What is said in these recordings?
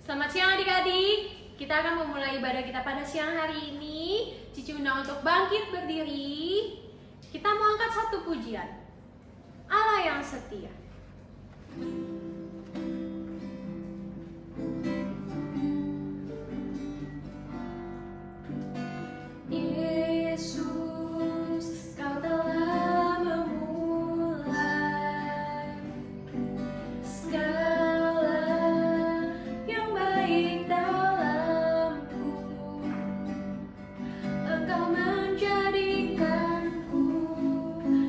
Selamat siang adik-adik. Kita akan memulai ibadah kita pada siang hari ini. Cici undang untuk bangkit berdiri. Kita mau angkat satu pujian. Allah yang setia. Yesus, Kau telah memulai segala yang baik dalamku. Engkau menjadikanku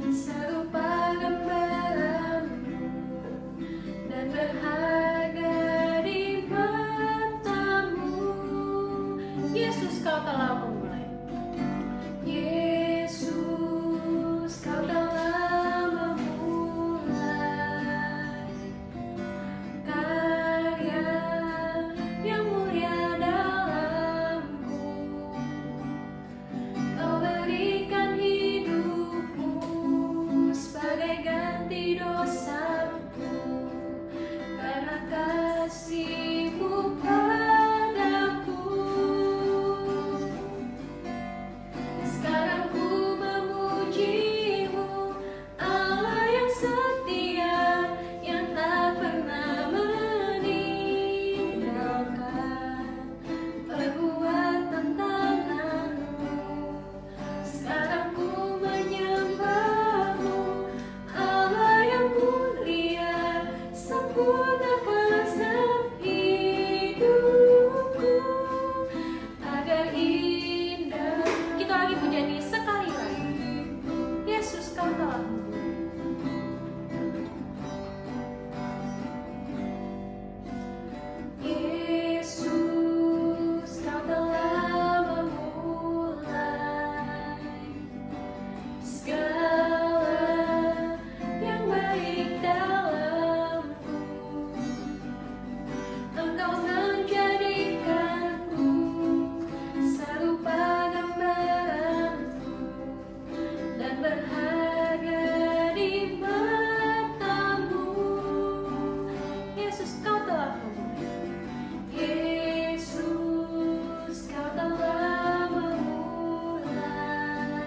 serupa gambaran-Mu dan berharga di mata-Mu. Yesus, Kau telah memulai. Yesus, Kau telah memulai karya yang mulia dalamku. Kau berikan hidupmu sebagai ganti dosaku, karena kasih-Mu padaku. Sekarang ku memuji-Mu, Allah yang setia, yang tak pernah meninggalkan perbuatan tangan-Mu. Sekarang ku menyembah-Mu, Allah yang mulia, sempurnakan setiap hidupku agar indah. Kita lagi pujian ini sekali lagi. Yesus, Kau telah Yesus, Kau telah memulai segala yang baik dalamku. Engkau menjadikanku serupa gambaran-Mu dan berharga di mata-Mu. Yesus, Kau telah memulai. Yesus, Kau telah memulai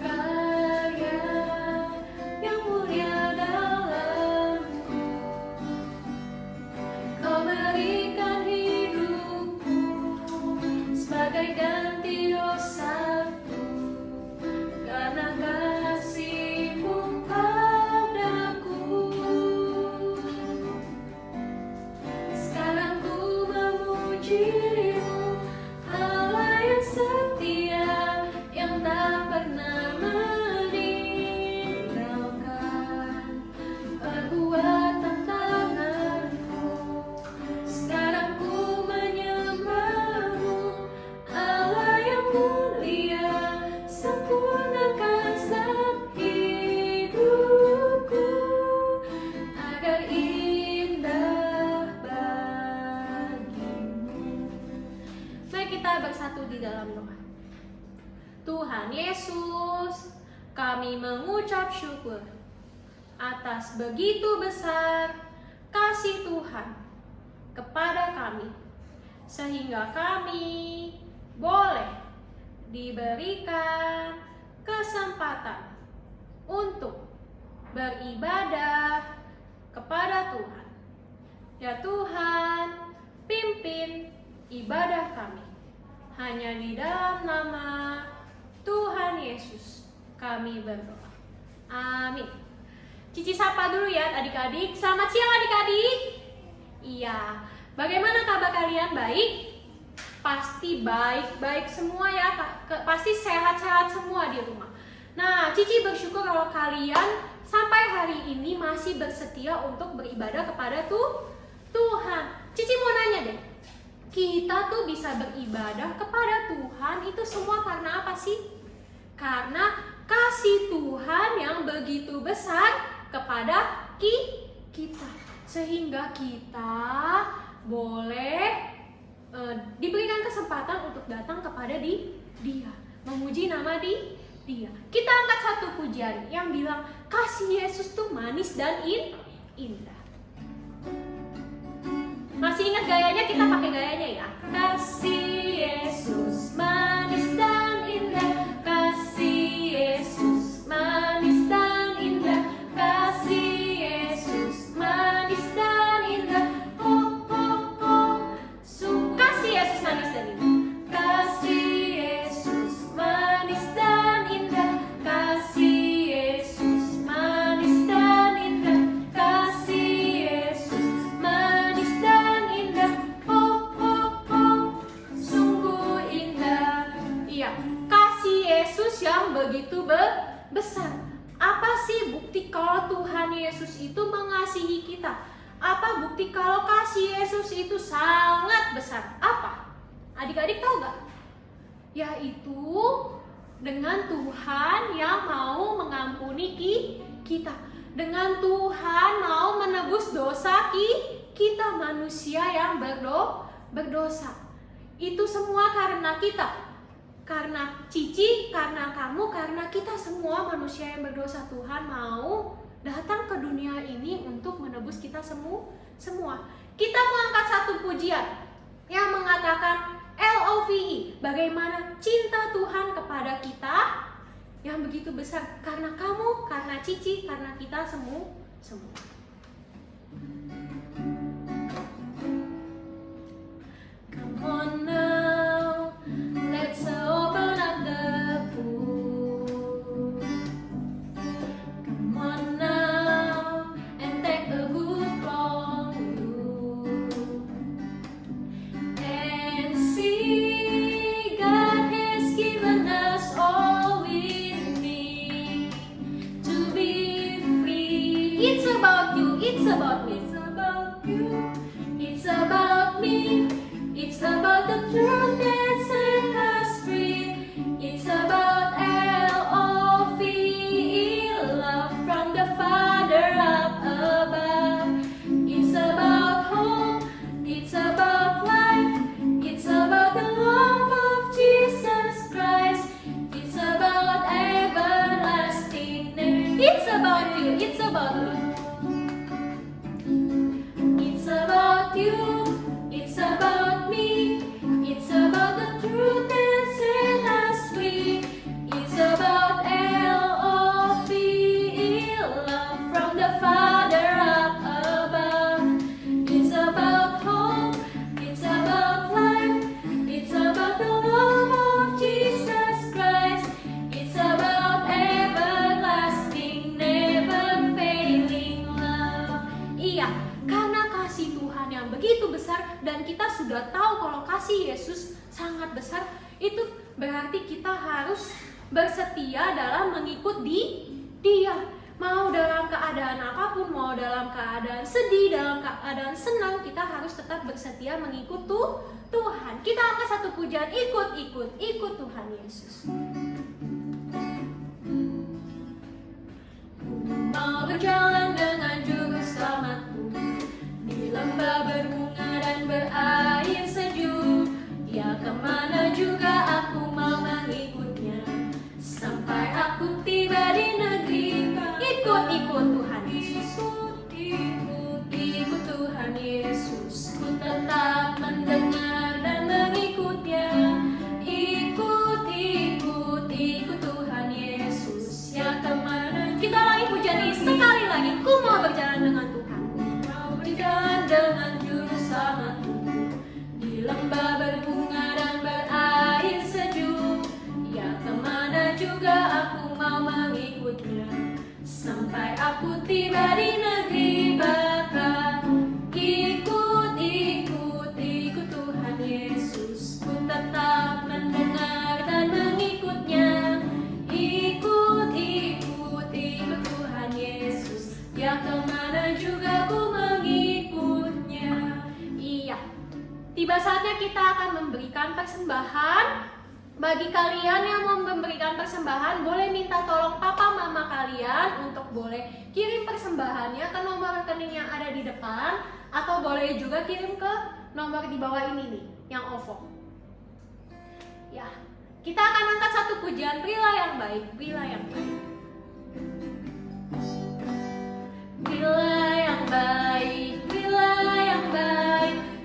karya yang mulia dalamku. Kau berikan hidupku sebagai ganti dosaku, karena kasih-Mu padaku. Sekarang ku memuji-Mu, Allah yang setia, yang tak pernah meninggalkan perbuatan tangan-Mu. Sekarang ku menyembah-Mu, Allah yang mulia, sempurnakan setiap hidupku agar indah bagi-Mu. Mari kita bersatu di dalam doa. Tuhan Yesus, kami mengucap syukur atas begitu besar kasih Tuhan kepada kami, sehingga kami boleh diberikan kesempatan untuk beribadah kepada Tuhan. Ya Tuhan, pimpin ibadah kami. Hanya di dalam nama Tuhan Yesus kami berdoa. Amin. Cici sapa dulu ya adik-adik. Selamat siang adik-adik. Iya, bagaimana kabar kalian? Baik? Pasti baik-baik semua ya. Pasti sehat-sehat semua di rumah. Nah, Cici bersyukur kalau kalian sampai hari ini masih bersetia untuk beribadah kepada Tuhan. Cici mau nanya deh, kita tuh bisa beribadah kepada Tuhan itu semua karena apa sih? Karena kasih Tuhan yang begitu besar kepada kita, sehingga kita boleh diberikan kesempatan untuk datang kepada Dia, memuji nama Dia. Kita angkat satu pujian yang bilang kasih Yesus tuh manis dan indah. Masih ingat gayanya? Kita pakai gayanya ya. Kasih Yesus manis dan indah, kasih Yesus manis dan indah, kasih Yesus manis dan indah. Oh oh oh, kasih Yesus manis dan indah, kasih Yesus manis dan indah, kasih Yesus manis dan indah, kasih Yesus manis dan indah. Oh oh oh, sungguh indah. Iya, kasih Yesus yang begitu besar. Apa sih bukti kalau Tuhan Yesus itu mengasihi kita? Apa bukti kalau kasih Yesus itu sangat besar? Apa? Adik-adik tahu gak? Yaitu dengan Tuhan yang mau mengampuni kita. Dengan Tuhan mau menebus dosa kita, manusia yang berdosa. Itu semua karena kita. Karena Cici, karena kamu, karena kita semua manusia yang berdosa. Tuhan mau datang ke dunia ini untuk menebus kita semua. Kita mau angkat satu pujian yang mengatakan LOVE, bagaimana cinta Tuhan kepada kita yang begitu besar. Karena kamu, karena Cici, karena kita semua. Come on now, let's open up the pool. Come on now and take a good long look and see God has given us all we need to be free. It's about you, it's about me, it's about you, it's about me. It's about the truth that set us free. It's about LOVE, love from the Father up above. It's about hope, it's about life, it's about the love of Jesus Christ. It's about everlasting name. It's about you, it's about me. It's about you, it's about me. It's about the truth that set us free. It's about LOVE, love from the Father up above. It's about hope, it's about life, it's about the love of Jesus Christ. It's about everlasting, never failing love. Iya, karena kasih Tuhan yang begitu besar dan kita sudah tahu kalau kasih Yesus sangat besar, itu berarti kita harus bersetia dalam mengikut Dia. Mau dalam keadaan apapun, mau dalam keadaan sedih, dalam keadaan senang, kita harus tetap bersetia mengikut Tuhan. Kita angkat satu pujian, ikut Tuhan Yesus. Mau berjalan dengan juru selamatku di lembah berbunga dan berair sejuk. Ya kemana juga aku mau mengikutnya, sampai aku tiba di negeri. Ikut Tuhan Yesus. Ikut Tuhan Yesus. Ku tetap mendengar dan mengikutnya. Ikut Tuhan Yesus. Ya kemana. Kita lagi pujian ini sekali lagi. Ku mau berjalan dengan Tuhan. Mau berjalan dengan juru selamatku di lembah berbunga dan berair sejuk. Ya kemana juga aku mau mengikutnya, sampai aku tiba di negeri baka. Ikut Tuhan Yesus. Ku tetap mendengar dan mengikutnya. Ikut Tuhan Yesus. Ya kemana juga ku mengikutnya. Iya, tiba saatnya kita akan memberikan persembahan. Bagi kalian yang mau memberikan persembahan, boleh minta tolong papa mama kalian untuk boleh kirim persembahannya ke nomor rekening yang ada di depan, atau boleh juga kirim ke nomor di bawah ini nih, yang OVO. Ya, kita akan angkat satu pujian, Berilah yang baik, berilah yang baik. Berilah yang baik, berilah yang baik.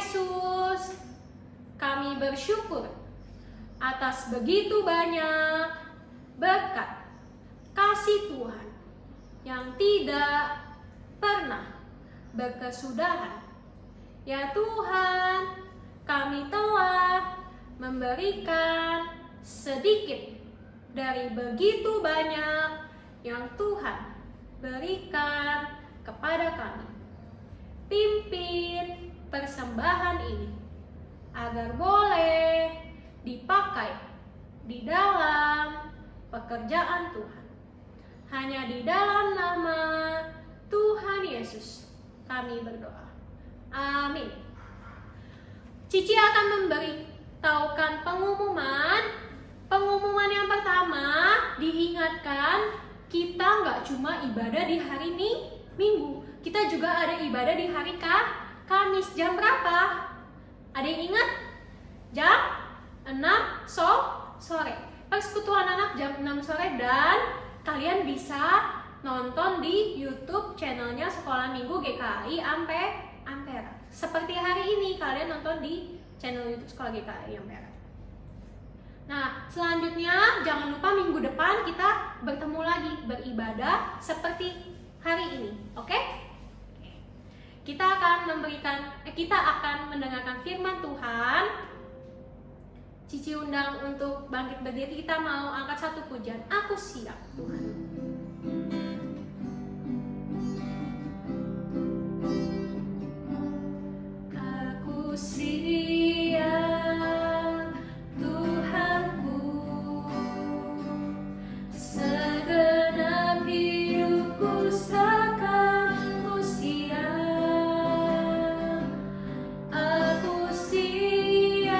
Yesus, kami bersyukur atas begitu banyak berkat kasih Tuhan yang tidak pernah berkesudahan. Ya Tuhan, kami telah memberikan sedikit dari begitu banyak yang Tuhan berikan kepada kami. Pimpin persembahan ini agar boleh dipakai di dalam pekerjaan Tuhan. Hanya di dalam nama Tuhan Yesus kami berdoa. Amin. Cici akan memberitahukan pengumuman. Pengumuman yang pertama, diingatkan kita nggak cuma ibadah di hari Minggu. Kita juga ada ibadah di hari Kamis. Jam berapa? Ada yang ingat? Jam 6 sore. Persekutuan anak jam 6 sore, dan kalian bisa nonton di YouTube channelnya Sekolah Minggu GKI Ampera. Seperti hari ini kalian nonton di channel YouTube Sekolah GKI Ampera. Nah, selanjutnya jangan lupa minggu depan kita bertemu lagi beribadah seperti hari ini, oke? Kita akan mendengarkan firman Tuhan. Cici undang untuk bangkit berdiri. Kita mau angkat satu pujian. Aku siap, Tuhan. Aku siap, Tuhanku, segenap hidupku serahkan. Ku siap, aku siap,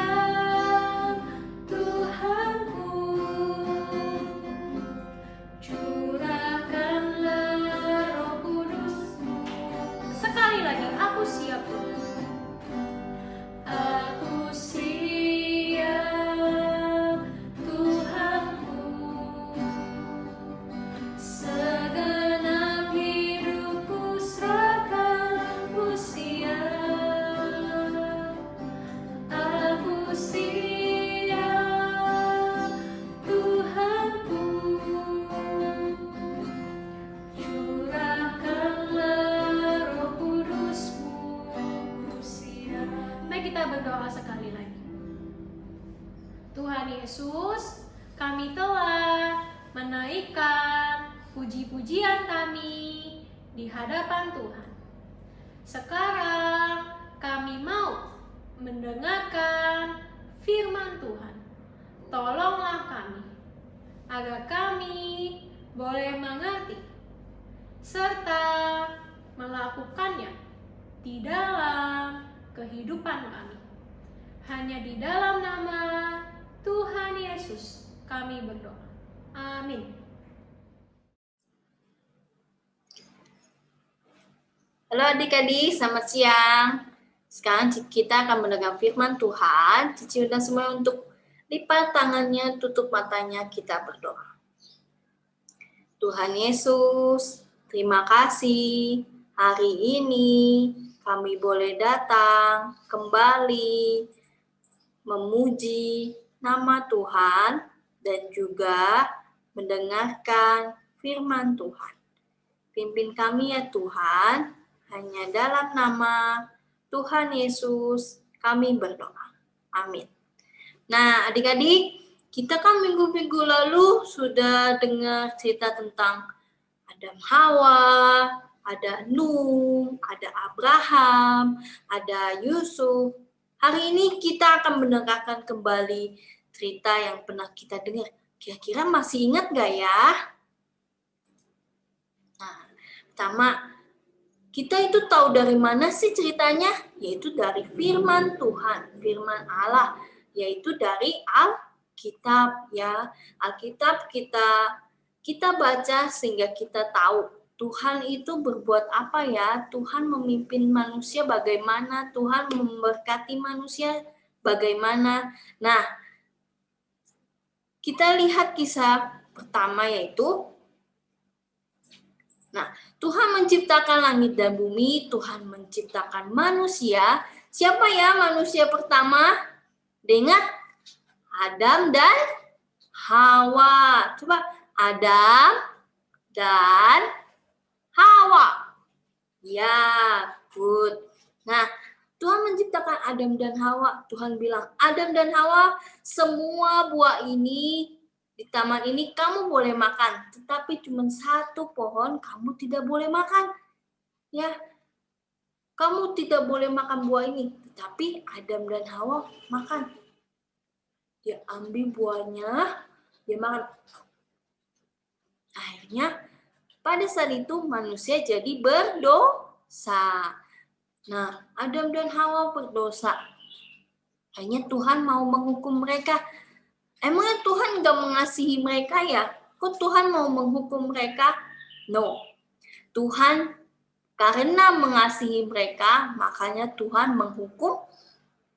Tuhanku, curahkanlah Roh Kudus-Mu. Sekali lagi, aku siap, Tuhan. Aku siap, Tuhanku, segenap hidupku serahkan. Ku siap, aku siap, Tuhanku, curahkanlah Roh Kudus-Mu. Ku siap. Mari kita berdoa sekali lagi. Tuhan Yesus, kami telah menaikkan puji-pujian kami di hadapan Tuhan. Sekarang kami mau mendengarkan firman Tuhan. Tolonglah kami agar kami boleh mengerti serta melakukannya di dalam kehidupan kami. Hanya di dalam nama Tuhan Yesus kami berdoa. Amin. Halo adik-adik, selamat siang. Sekarang kita akan mendengar firman Tuhan. Cici undang semua untuk lipat tangannya, tutup matanya, kita berdoa. Tuhan Yesus, terima kasih hari ini kami boleh datang kembali memuji nama Tuhan dan juga mendengarkan firman Tuhan. Pimpin kami ya Tuhan, hanya dalam nama Tuhan Yesus kami berdoa. Amin. Nah, adik-adik, kita kan minggu-minggu lalu sudah dengar cerita tentang Adam Hawa, ada Nuh, ada Abraham, ada Yusuf. Hari ini kita akan mendengarkan kembali cerita yang pernah kita dengar. Kira-kira masih ingat gak ya? Nah, pertama, kita itu tahu dari mana sih ceritanya? Yaitu dari firman Tuhan, firman Allah, yaitu dari Alkitab ya. Alkitab kita baca sehingga kita tahu Tuhan itu berbuat apa ya, Tuhan memimpin manusia bagaimana, Tuhan memberkati manusia bagaimana. Nah, kita lihat kisah pertama yaitu, Tuhan menciptakan langit dan bumi, Tuhan menciptakan manusia, Siapa ya manusia pertama? Ingat, Adam dan Hawa. Coba, Adam dan Hawa. Ya, good. Nah, Tuhan menciptakan Adam dan Hawa. Tuhan bilang, Adam dan Hawa, semua buah ini di taman ini kamu boleh makan, tetapi cuma satu pohon kamu tidak boleh makan. Ya, kamu tidak boleh makan buah ini, tetapi Adam dan Hawa makan. Dia ambil buahnya, dia makan. Akhirnya pada saat itu manusia jadi berdosa. Nah, Adam dan Hawa berdosa. Hanya Tuhan mau menghukum mereka. Emangnya Tuhan nggak mengasihi mereka ya? Kok Tuhan mau menghukum mereka? No. Tuhan karena mengasihi mereka, makanya Tuhan menghukum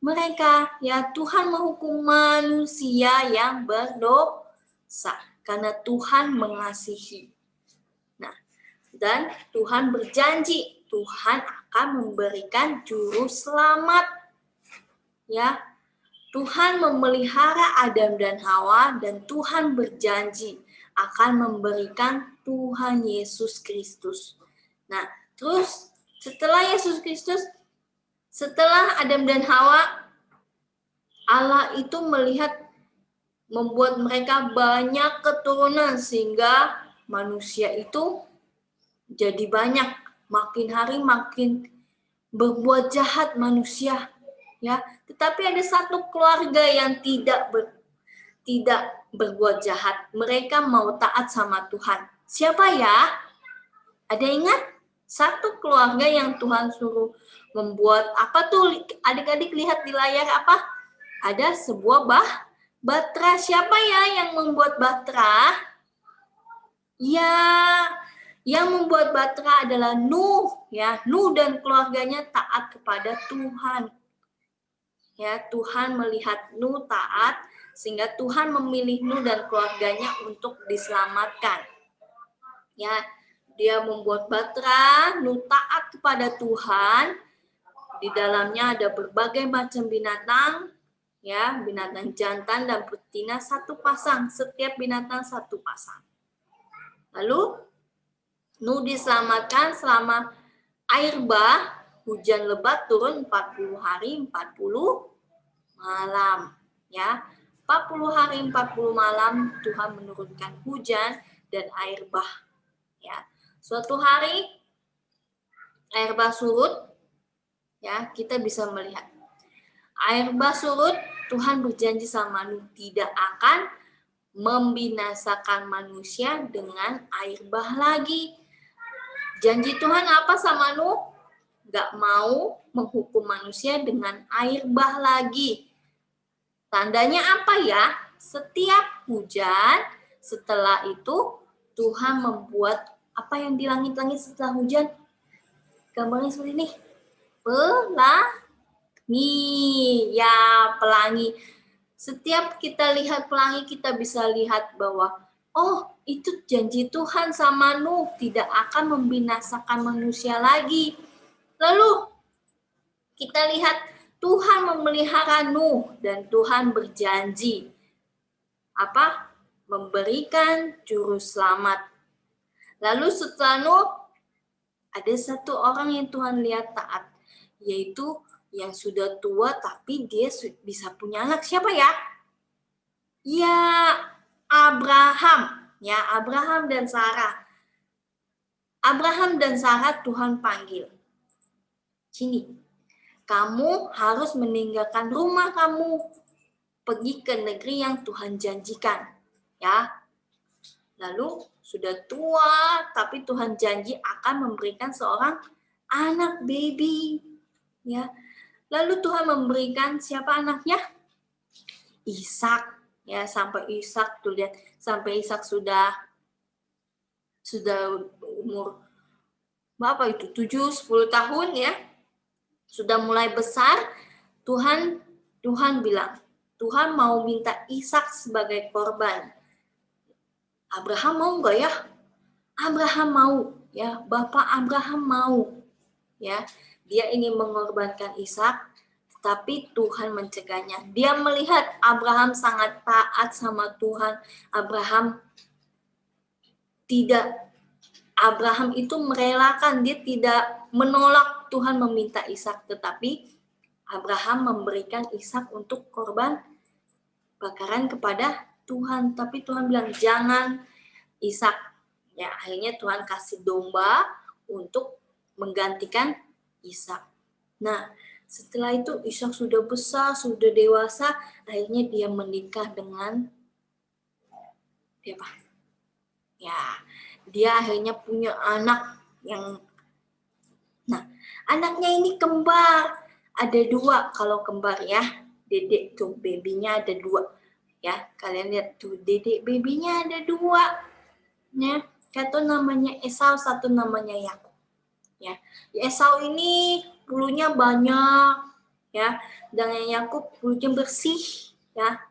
mereka. Ya, Tuhan menghukum manusia yang berdosa. Karena Tuhan mengasihi. Nah, dan Tuhan berjanji, Tuhan akan memberikan juru selamat. Ya, Tuhan memelihara Adam dan Hawa dan Tuhan berjanji akan memberikan Tuhan Yesus Kristus. Nah, terus setelah Yesus Kristus, setelah Adam dan Hawa, Allah itu melihat membuat mereka banyak keturunan sehingga manusia itu jadi banyak, makin hari makin berbuat jahat manusia. Ya, tetapi ada satu keluarga yang tidak berbuat jahat. Mereka mau taat sama Tuhan. Siapa ya? Ada ingat? Satu keluarga yang Tuhan suruh membuat apa tuh? Adik-adik lihat di layar apa? Ada sebuah batra. Siapa ya yang membuat batra? Ya, yang membuat batra adalah Nuh. Ya, Nuh dan keluarganya taat kepada Tuhan. Ya, Tuhan melihat Nuh taat sehingga Tuhan memilih Nuh dan keluarganya untuk diselamatkan. Ya, dia membuat batra, Nuh taat kepada Tuhan. Di dalamnya ada berbagai macam binatang, ya, binatang jantan dan betina satu pasang, setiap binatang satu pasang. Lalu Nuh diselamatkan selama air bah, hujan lebat turun 40 hari 40 malam, ya. 40 hari 40 malam Tuhan menurunkan hujan dan air bah, ya. Suatu hari air bah surut, ya, kita bisa melihat air bah surut. Tuhan berjanji sama Nuh tidak akan membinasakan manusia dengan air bah lagi. Janji Tuhan apa sama Nuh? Gak mau menghukum manusia dengan air bah lagi. Tandanya apa ya? Setiap hujan, setelah itu Tuhan membuat apa yang di langit-langit setelah hujan? Gambarnya seperti ini. Pelangi. Ya, pelangi. Setiap kita lihat pelangi, kita bisa lihat bahwa oh, itu janji Tuhan sama Nuh tidak akan membinasakan manusia lagi. Lalu kita lihat Tuhan memelihara Nuh dan Tuhan berjanji apa? Memberikan juru selamat. Lalu setelah Nuh ada satu orang yang Tuhan lihat taat, yaitu yang sudah tua tapi dia bisa punya anak. Siapa ya? Ya, Abraham. Ya, Abraham dan Sarah. Abraham dan Sarah Tuhan panggil. Sini. Kamu harus meninggalkan rumah kamu, pergi ke negeri yang Tuhan janjikan, ya. Lalu sudah tua, tapi Tuhan janji akan memberikan seorang anak baby, ya. Lalu Tuhan memberikan siapa anaknya? Ishak, ya. Sampai Ishak tuh lihat, sampai Ishak sudah umur berapa itu? 7-10 tahun ya. Sudah mulai besar, Tuhan bilang, Tuhan mau minta Ishak sebagai korban. Abraham mau enggak ya? Abraham mau, ya. Bapak Abraham mau, ya. Dia ingin mengorbankan Ishak tapi Tuhan mencegahnya. Dia melihat Abraham sangat taat sama Tuhan. Abraham itu merelakan, dia tidak menolak Tuhan meminta Ishak, tetapi Abraham memberikan Ishak untuk korban bakaran kepada Tuhan. Tapi Tuhan bilang jangan Ishak. Ya, akhirnya Tuhan kasih domba untuk menggantikan Ishak. Nah, setelah itu Ishak sudah besar, sudah dewasa, akhirnya dia menikah dengan siapa? Ya, dia akhirnya punya anak yang, nah, anaknya ini kembar, ada 2 kalau kembar ya, dedek tuh babynya ada 2 ya, kalian lihat tuh dedek babynya ada 2 ya, satu namanya Esau, satu namanya Yakub ya. Esau ini bulunya banyak ya, dan yang Yakub bulunya bersih ya.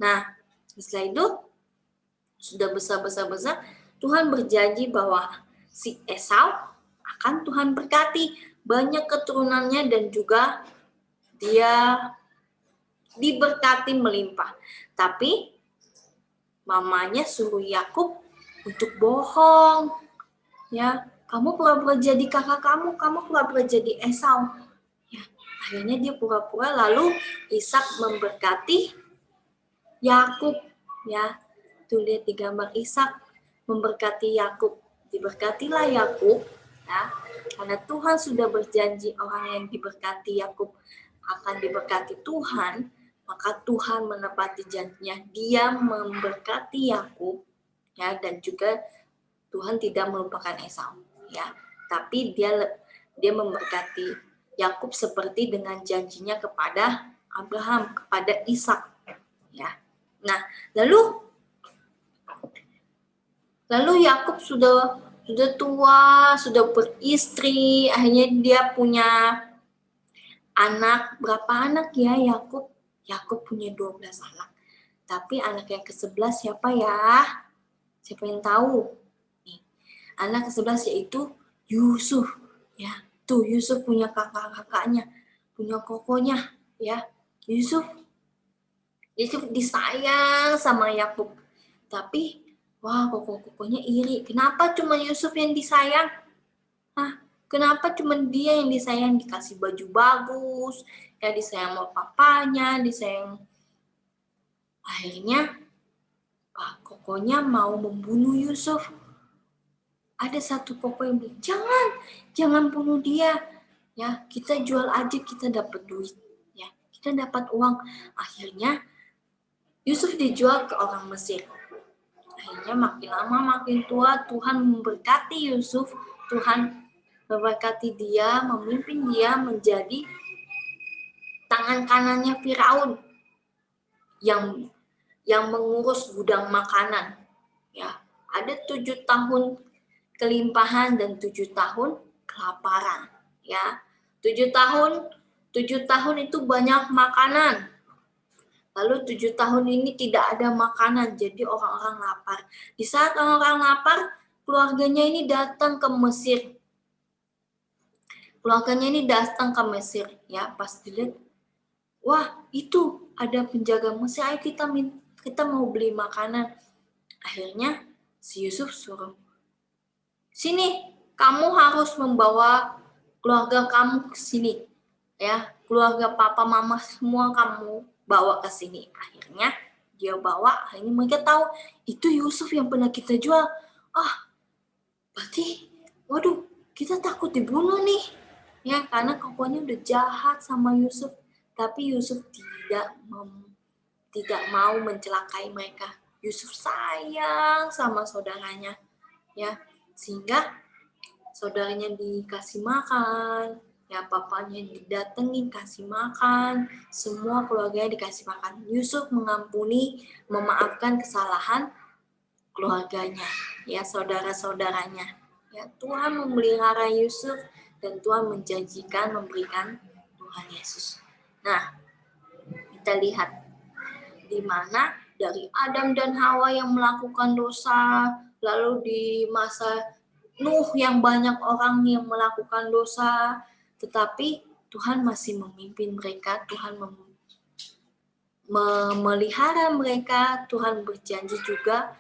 Nah, setelah itu sudah besar, Tuhan berjanji bahwa si Esau akan Tuhan berkati, banyak keturunannya dan juga dia diberkati melimpah. Tapi mamanya suruh Yakub untuk bohong. Ya, kamu pura-pura jadi kakak kamu pura-pura jadi Esau. Ya, akhirnya dia pura-pura, lalu Ishak memberkati Yakub. Ya, tuh lihat di gambar Ishak memberkati Yakub. Diberkatilah Yakub, ya, karena Tuhan sudah berjanji orang yang diberkati Yakub akan diberkati Tuhan, maka Tuhan menepati janjinya. Dia memberkati Yakub, ya, dan juga Tuhan tidak melupakan Esau, ya. Tapi dia memberkati Yakub seperti dengan janjinya kepada Abraham, kepada Ishak, ya. Nah, lalu Yakub sudah tua, sudah beristri, akhirnya dia punya anak. Berapa anak ya Yakub? Yakub punya 12 anak. Tapi anak yang ke-11 siapa ya? Siapa yang tahu? Nih, anak ke-11 yaitu Yusuf, ya. Tuh Yusuf punya kakak-kakaknya, punya kokonya, ya. Yusuf disayang sama Yakub. Tapi wah, koko-kokonya iri. Kenapa cuma Yusuf yang disayang? Kenapa cuma dia yang disayang, dikasih baju bagus, ya disayang sama papanya, disayang. Akhirnya kokonya mau membunuh Yusuf. Ada satu koko yang bilang, jangan bunuh dia. Ya, kita jual aja, kita dapat duit. Ya, kita dapat uang. Akhirnya Yusuf dijual ke orang Mesir. Akhirnya makin lama makin tua, Tuhan memberkati Yusuf. Tuhan memberkati dia, memimpin dia menjadi tangan kanannya Firaun yang mengurus gudang makanan. Ya, ada 7 tahun kelimpahan dan 7 tahun kelaparan. Ya, 7 tahun itu banyak makanan. Lalu 7 tahun ini tidak ada makanan, jadi orang-orang lapar. Di saat orang-orang lapar, keluarganya ini datang ke Mesir. Ya, pas dilihat, wah itu ada penjaga Mesir, ayo kita mau beli makanan. Akhirnya si Yusuf suruh, sini, kamu harus membawa keluarga kamu ke sini, ya, keluarga papa mama semua kamu bawa ke sini. Akhirnya dia bawa, akhirnya mereka tahu itu Yusuf yang pernah kita jual. Berarti, waduh, kita takut dibunuh nih, ya, karena kokonya udah jahat sama Yusuf. Tapi Yusuf tidak mau mencelakai mereka. Yusuf sayang sama saudaranya, ya, sehingga saudaranya dikasih makan, ya, papanya didatengin kasih makan, semua keluarganya dikasih makan. Yusuf mengampuni, memaafkan kesalahan keluarganya, ya, saudara-saudaranya. Ya, Tuhan memelihara Yusuf dan Tuhan menjanjikan memberikan Tuhan Yesus. Nah, kita lihat di mana dari Adam dan Hawa yang melakukan dosa, lalu di masa Nuh yang banyak orang yang melakukan dosa, tetapi Tuhan masih memimpin mereka, Tuhan memelihara mereka, Tuhan berjanji juga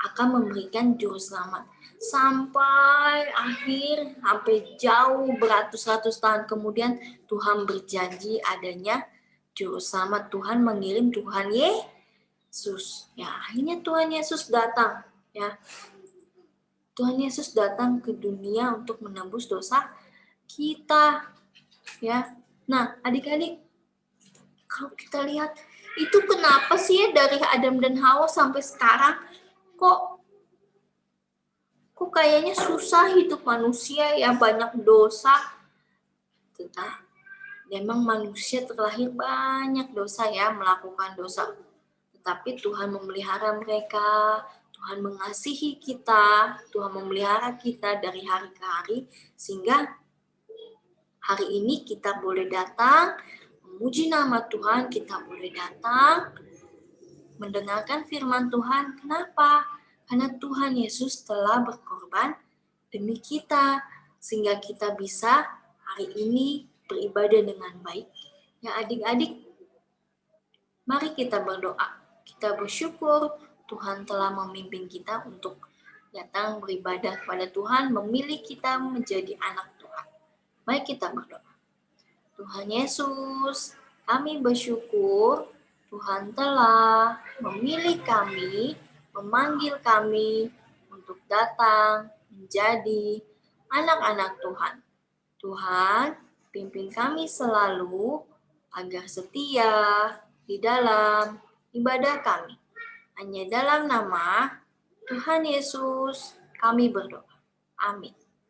akan memberikan juru selamat. Sampai akhir, sampai jauh beratus-ratus tahun kemudian, Tuhan berjanji adanya juru selamat. Tuhan mengirim Tuhan Yesus. Ya, akhirnya Tuhan Yesus datang. Ya, Tuhan Yesus datang ke dunia untuk menebus dosa kita. Ya, nah adik-adik, kalau kita lihat itu kenapa sih ya dari Adam dan Hawa sampai sekarang kok kayaknya susah hidup manusia ya, banyak dosa. Tetapi memang manusia terlahir banyak dosa ya, melakukan dosa. Tetapi Tuhan memelihara mereka, Tuhan mengasihi kita, Tuhan memelihara kita dari hari ke hari, sehingga hari ini kita boleh datang memuji nama Tuhan, kita boleh datang mendengarkan firman Tuhan. Kenapa? Karena Tuhan Yesus telah berkorban demi kita, sehingga kita bisa hari ini beribadah dengan baik. Ya adik-adik, mari kita berdoa. Kita bersyukur Tuhan telah memimpin kita untuk datang beribadah kepada Tuhan, memilih kita menjadi anak Tuhan. Mari kita berdoa. Tuhan Yesus, kami bersyukur Tuhan telah memilih kami, memanggil kami untuk datang menjadi anak-anak Tuhan. Tuhan, pimpin kami selalu agar setia di dalam ibadah kami. Hanya dalam nama Tuhan Yesus kami berdoa. Amin.